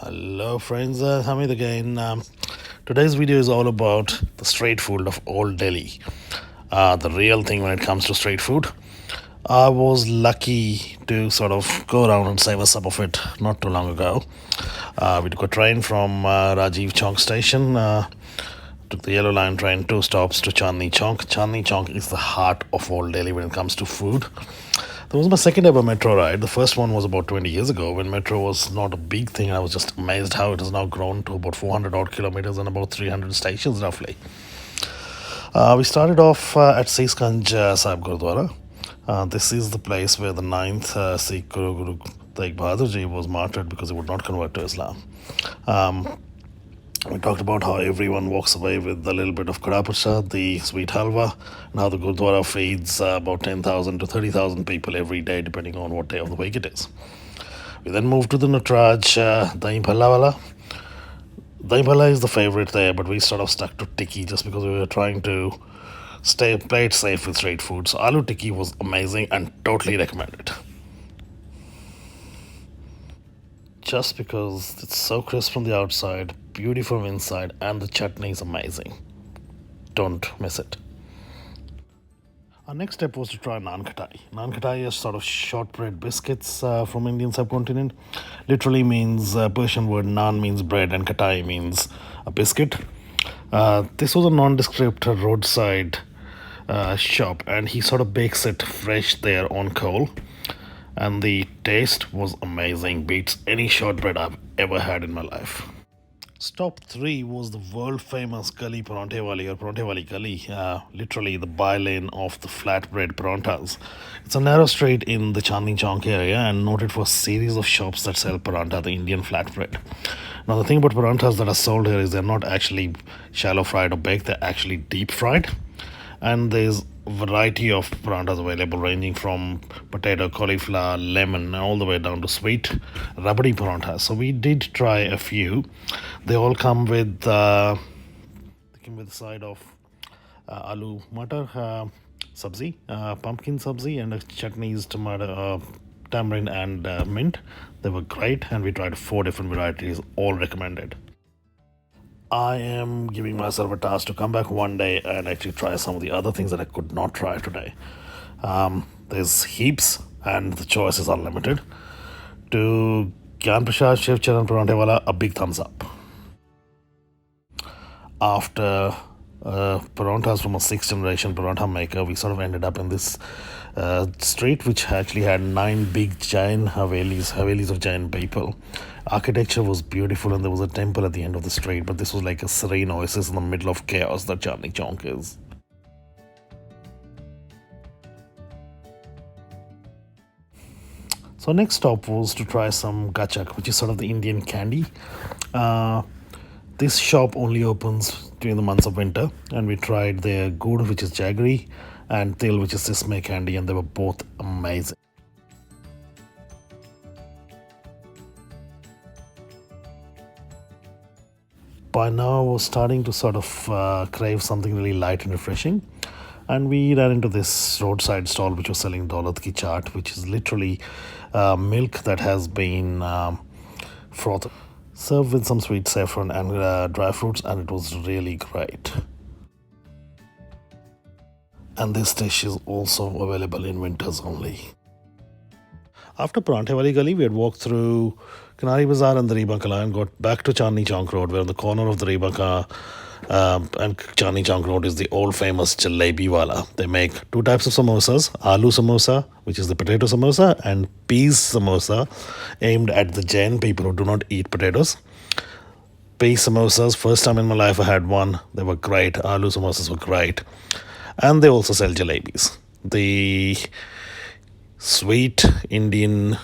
Hello friends, Hamid again. Today's video is all about the street food of Old Delhi. The real thing when it comes to street food. I was lucky to sort of go around and save us some of it not too long ago. We took a train from Rajiv Chowk station, took the yellow line train, 2 stops to Chandni Chowk. Chandni Chowk is the heart of Old Delhi when it comes to food. That was my second ever metro ride. The first one was about 20 years ago when metro was not a big thing. I was just amazed how it has now grown to about 400 odd kilometers and about 300 stations roughly. We started off at Siskanj Sahib Gurudwara. This is the place where the ninth Sikh Guru Tegh Bahadur Ji was martyred because he would not convert to Islam. We talked about how everyone walks away with a little bit of Kada Prasad, the sweet halwa, and how the Gurdwara feeds about 10,000 to 30,000 people every day, depending on what day of the week it is. We then moved to the Natraj Dahi Bhalla Wala. Dahi Bhalla is the favorite there, but we sort of stuck to Tikki just because we were trying to play it safe with street food. So Aloo Tikki was amazing and totally recommended. Just because it's so crisp from the outside, beautiful inside, and the chutney is amazing. Don't miss it. Our next step was to try naan khatai. Naan khatai is sort of shortbread biscuits from Indian subcontinent. Literally means Persian word naan means bread and khatai means a biscuit. This was a nondescript roadside shop, and he sort of bakes it fresh there on coal. And the taste was amazing, beats any shortbread I've ever had in my life. Stop 3 was the world famous Gali Parante Wali or Parante Wali Gali, literally the bylane of the flatbread parantas. It's a narrow street in the Chandni Chowk area and noted for a series of shops that sell paranta, the Indian flatbread. Now, the thing about parantas that are sold here is they're not actually shallow fried or baked, they're actually deep fried. And there's a variety of parantas available ranging from potato, cauliflower, lemon, and all the way down to sweet rubbery parantas. So we did try a few. They all come with a side of aloo matar sabzi, pumpkin sabzi, and a chutneys, tomato, tamarind, and mint. They were great, and we tried 4 different varieties, all recommended. I am giving myself a task to come back one day and actually try some of the other things that I could not try today. There's heaps, and the choices are limited. To Gyan Prashad Shiv Charan Parantewala, a big thumbs up. After parantas from a 6th generation paranta maker, we sort of ended up in this street which actually had 9 big Jain Havelis of Jain people. Architecture was beautiful, and there was a temple at the end of the street, but this was like a serene oasis in the middle of chaos that Chandni Chowk is. So next stop was to try some gachak, which is sort of the Indian candy. This shop only opens during the months of winter, and we tried their good, which is jaggery, and til, which is sesame candy, and they were both amazing. By now, I was starting to sort of crave something really light and refreshing, and we ran into this roadside stall which was selling Daulat ki chaat, which is literally milk that has been frothed, served with some sweet saffron and dry fruits, and it was really great. And this dish is also available in winters only. After Parante Wali Gali, we had walked through Kanari Bazaar and the Reba Kala and got back to Chandni Chowk Road, where on the corner of the Reba Kala and Chandni Chowk Road is the old famous Jalebi Wala. They make 2 types of samosas, aloo samosa, which is the potato samosa, and peas samosa, aimed at the Jain people who do not eat potatoes. Peas samosas, first time in my life I had one. They were great. Aloo samosas were great. And they also sell jalebis. The sweet Indian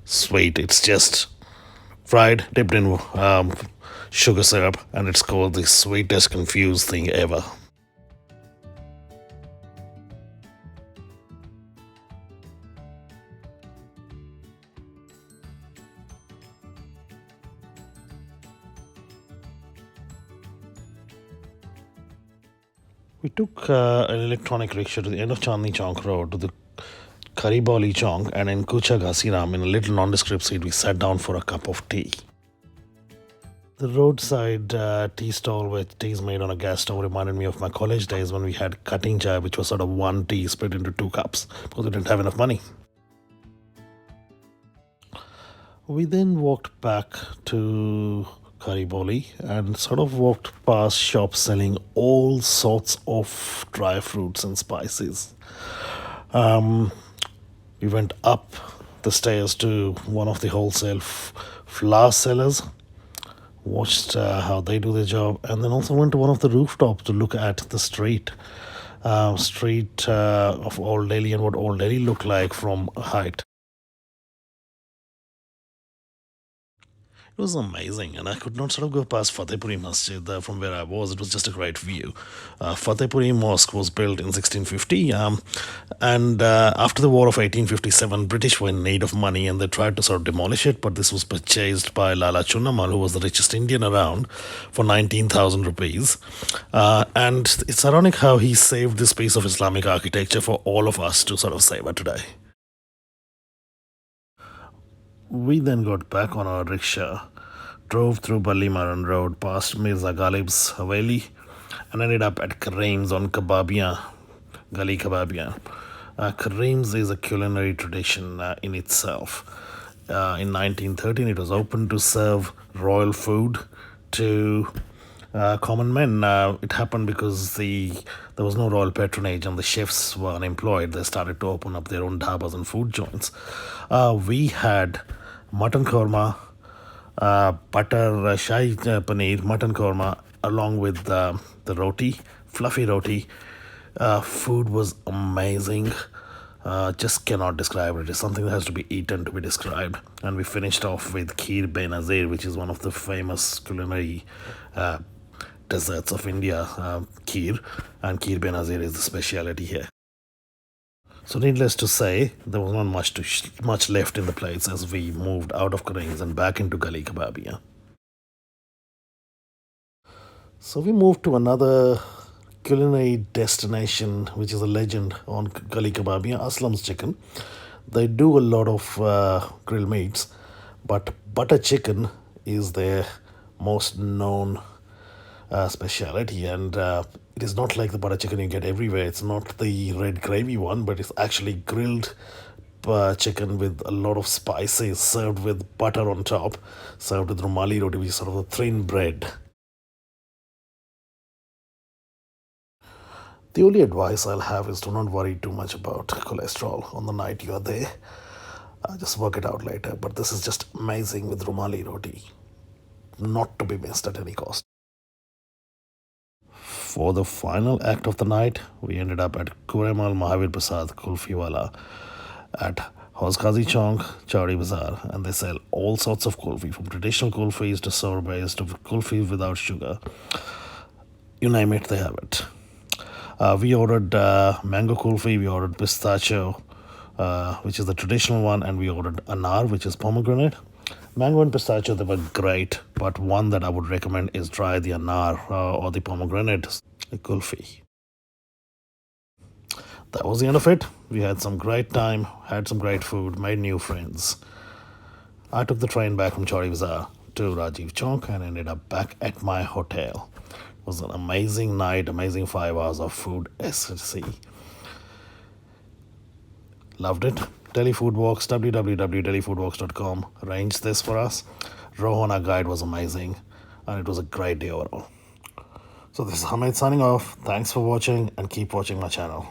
sweet, it's just fried, dipped in sugar syrup, and it's called the sweetest confused thing ever. We took an electronic rickshaw to the end of Chandni Chowk Road to the Kariboli Chong, and in Kucha Ghasiram, in a little nondescript seat, we sat down for a cup of tea. The roadside tea stall with teas made on a gas stove reminded me of my college days when we had cutting chai, which was sort of one tea split into two cups because we didn't have enough money. We then walked back to Kariboli and sort of walked past shops selling all sorts of dry fruits and spices. We went up the stairs to one of the wholesale flour sellers, watched how they do their job, and then also went to one of the rooftops to look at the street of Old Delhi and what Old Delhi looked like from a height. It was amazing, and I could not sort of go past Fatehpuri Masjid from where I was. It was just a great view. Fatehpuri Mosque was built in 1650, and after the War of 1857, British were in need of money, and they tried to sort of demolish it. But this was purchased by Lala Chunnamal, who was the richest Indian around, for 19,000 rupees. And it's ironic how he saved this piece of Islamic architecture for all of us to sort of savor today. We then got back on our rickshaw, drove through Ballimaran Road past Mirza Ghalib's Haveli, and ended up at Kareem's on Kababia, Gali Kababia. Kareem's is a culinary tradition in itself. In 1913, it was open to serve royal food to common men. It happened because there was no royal patronage and the chefs were unemployed. They started to open up their own dhabas and food joints. We had mutton korma, butter shahi paneer, mutton korma, along with the roti, fluffy roti. Food was amazing. Just cannot describe it. It's something that has to be eaten to be described. And we finished off with Kheer Benazir, which is one of the famous culinary desserts of India, Kheer. And Kheer Benazir is the speciality here. So needless to say, there was not much left in the plates as we moved out of Kareem's and back into Gali Kababia. So we moved to another culinary destination, which is a legend on Gali Kababia, Aslam's Chicken. They do a lot of grilled meats, but butter chicken is their most known speciality, and it is not like the butter chicken you get everywhere. It's not the red gravy one, but it's actually grilled chicken with a lot of spices, served with butter on top, served with rumali roti, which is sort of a thin bread. The only advice I'll have is to not worry too much about cholesterol on the night you are there. Just work it out later. But this is just amazing with rumali roti, not to be missed at any cost. For the final act of the night, we ended up at Kuremal Mahavir Prasad Kulfiwala at Hozkazi Chowk, Chowri Bazaar, and they sell all sorts of kulfi, from traditional kulfis to sour based to kulfi without sugar. You name it, they have it. We ordered mango kulfi, we ordered pistachio, which is the traditional one, and we ordered anar, which is pomegranate. Mango and pistachio, they were great, but one that I would recommend is try the anar or the pomegranate kulfi. That was the end of it. We had some great time, had some great food, made new friends. I took the train back from Chowri Bazaar to Rajiv Chowk and ended up back at my hotel. It was an amazing night, amazing 5 hours of food, SC. Loved it. Delhi Food Walks, www.delhifoodwalks.com arranged this for us. Rohan, our guide, was amazing, and it was a great day overall. So this is Hamid signing off. Thanks for watching, and keep watching my channel.